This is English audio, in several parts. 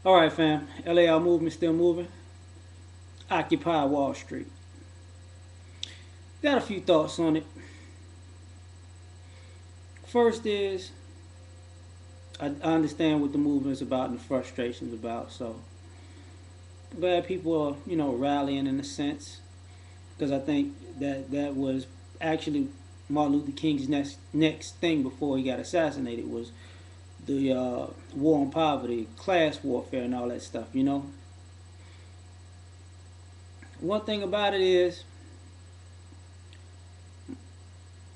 All right, fam. L.A.R. movement still moving. Occupy Wall Street. Got a few thoughts on it. First is I understand what the movement is about and the frustrations about. So glad people are rallying in a sense because I think that was actually Martin Luther King's next thing before he got assassinated was the war on poverty, class warfare, and all that stuff. One thing about it is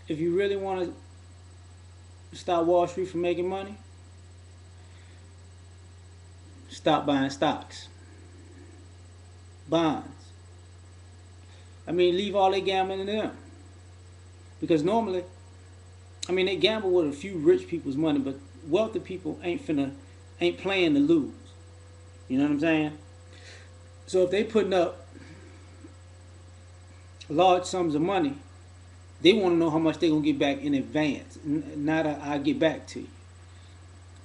if you really want to stop Wall Street from making money, stop buying stocks, bonds. I mean, leave all their gambling to them. Because normally, I mean, they gamble with a few rich people's money, but wealthy people ain't playing to lose. You know what I'm saying? So if they putting up large sums of money, they want to know how much they're gonna get back in advance, not I get back to you.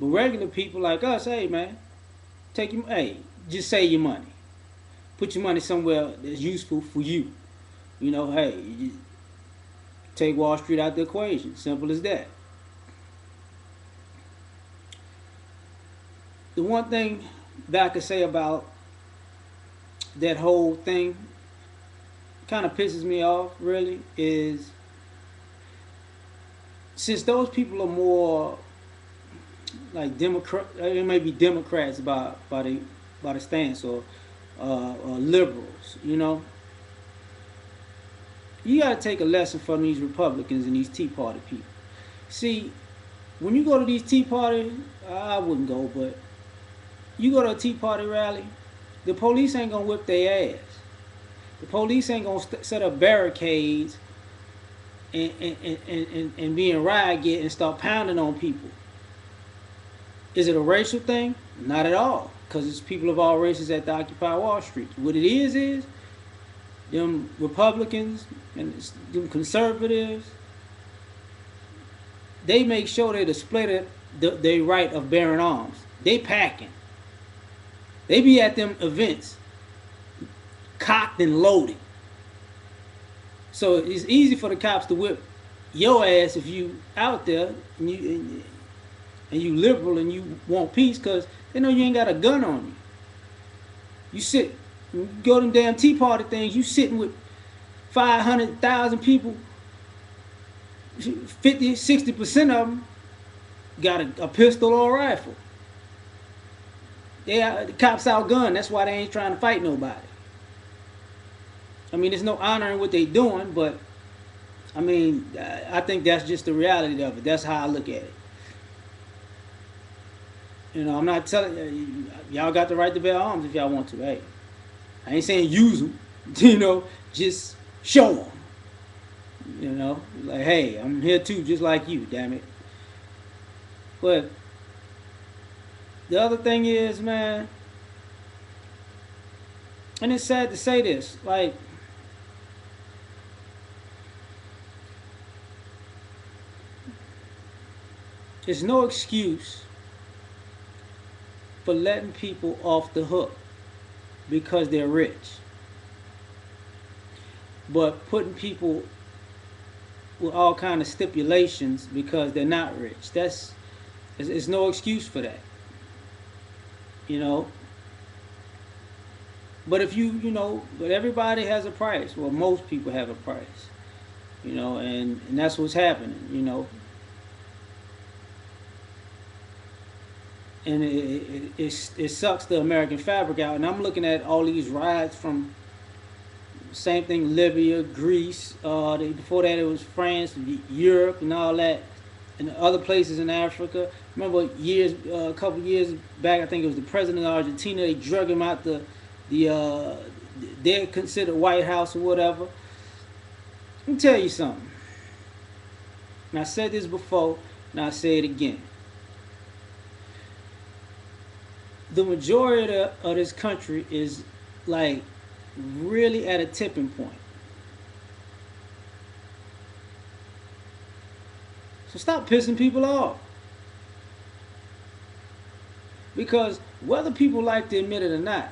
But regular people like us, hey man, hey, just save your money. Put your money somewhere that's useful for you. Hey, you take Wall Street out the equation. Simple as that. The one thing that I could say about that whole thing kind of pisses me off really is since those people are more like Democrat, it may be Democrats by the stance or liberals, you got to take a lesson from these Republicans and these Tea Party people. See, when you go to these Tea Party, I wouldn't go, but you go to a Tea Party rally, the police ain't gonna whip their ass. The police ain't gonna set up barricades and be in riot gear and start pounding on people. Is it a racial thing? Not at all, because it's people of all races at the Occupy Wall Street. What it is them Republicans and them conservatives, they make sure they display the right of bearing arms. They packing. They be at them events, cocked and loaded. So it's easy for the cops to whip your ass if you out there and you liberal and you want peace because they know you ain't got a gun on you. You sit, you go to them damn Tea Party things, you sitting with 500,000 people, 50, 60% of them got a pistol or a rifle. The cops outgunned. That's why they ain't trying to fight nobody. I mean, there's no honor in what they doing, but I mean, I think that's just the reality of it. That's how I look at it. I'm not telling y'all got the right to bear arms if y'all want to. Hey, I ain't saying use them. Just show them. Like hey, I'm here too, just like you. Damn it. But the other thing is, man, and it's sad to say this, like there's no excuse for letting people off the hook because they're rich, but putting people with all kind of stipulations because they're not rich. There's no excuse for that, you know. But if but everybody has a price. Well, most people have a price, and that's what's happening, and it sucks the American fabric out. And I'm looking at all these riots from same thing Libya, Greece. Before that it was France, Europe, and all that, and other places in Africa. Remember a couple years back, I think it was the president of Argentina. They drug him out the they're considered White House or whatever. Let me tell you something. And I said this before, and I say it again. The majority of this country is like really at a tipping point. So stop pissing people off. Because whether people like to admit it or not,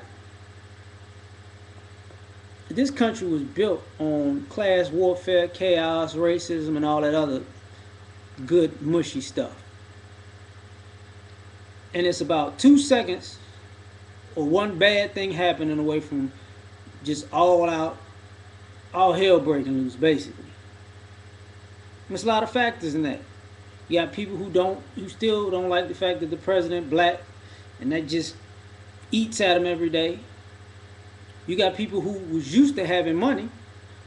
this country was built on class warfare, chaos, racism, and all that other good, mushy stuff. And it's about 2 seconds or one bad thing happening away from just all out, all hell breaking loose, basically. There's a lot of factors in that. You got people who still don't like the fact that the president black, and that just eats at them every day. You got people who was used to having money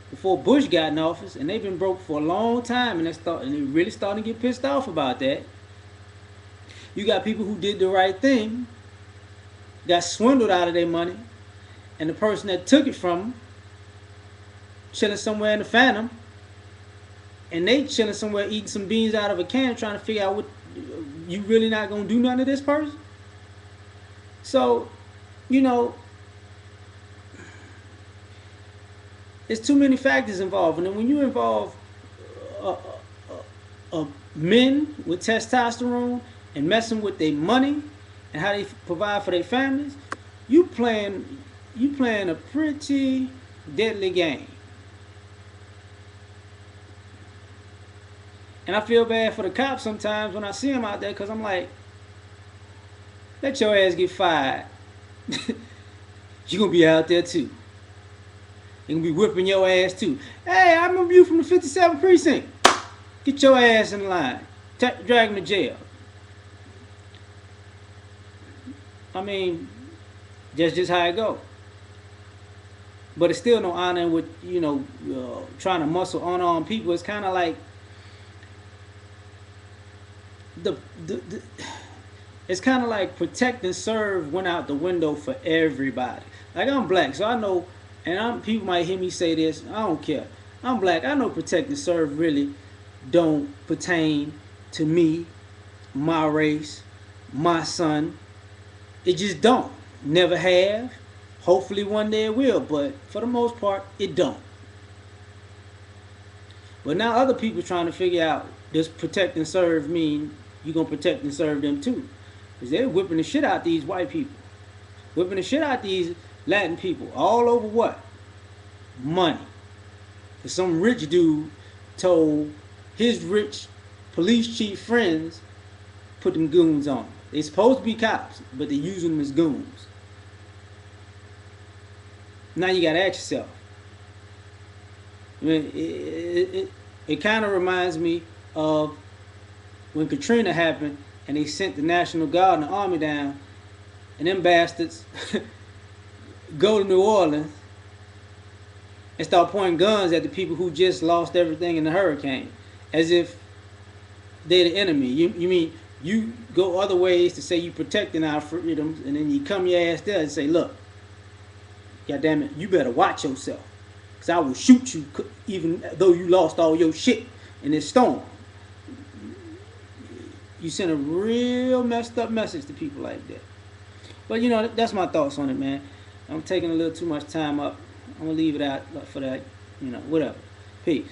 before Bush got in office, and they've been broke for a long time, and they're really starting to get pissed off about that. You got people who did the right thing, got swindled out of their money, and the person that took it from them chilling somewhere in the Phantom, and they chilling somewhere eating some beans out of a can, trying to figure out what you really not gonna do none of this person. So, you know, there's too many factors involved, and then when you involve uh, uh, men with testosterone and messing with their money and how they provide for their families, you playing a pretty deadly game. And I feel bad for the cops sometimes when I see them out there, because I'm like, let your ass get fired. You're going to be out there too. You're going to be whipping your ass too. Hey, I remember you from the 57th precinct. Get your ass in line. Drag him to jail. I mean, that's just how it go. But it's still no honor with, trying to muscle unarmed people. It's kind of like the it's kind of like protect and serve went out the window for everybody. Like, I'm black, so I know, and people might hear me say this. I don't care. I'm black. I know protect and serve really don't pertain to me, my race, my son. It just don't. Never have. Hopefully one day it will, but for the most part, it don't. But now other people trying to figure out, does protect and serve mean you gonna protect and serve them too? Because they're whipping the shit out these white people, whipping the shit out these Latin people, all over what? Money. Because some rich dude told his rich police chief friends put them goons on them. They supposed to be cops, but they using them as goons. Now you gotta ask yourself. I mean, it kind of reminds me of when Katrina happened and they sent the National Guard and the Army down, and them bastards go to New Orleans and start pointing guns at the people who just lost everything in the hurricane, as if they're the enemy. You mean you go other ways to say you protecting our freedoms, and then you come your ass there and say, look, God damn it, you better watch yourself, because I will shoot you even though you lost all your shit in this storm. You send a real messed up message to people like that. But that's my thoughts on it, man. I'm taking a little too much time up. I'm gonna leave it out for that. Whatever. Peace.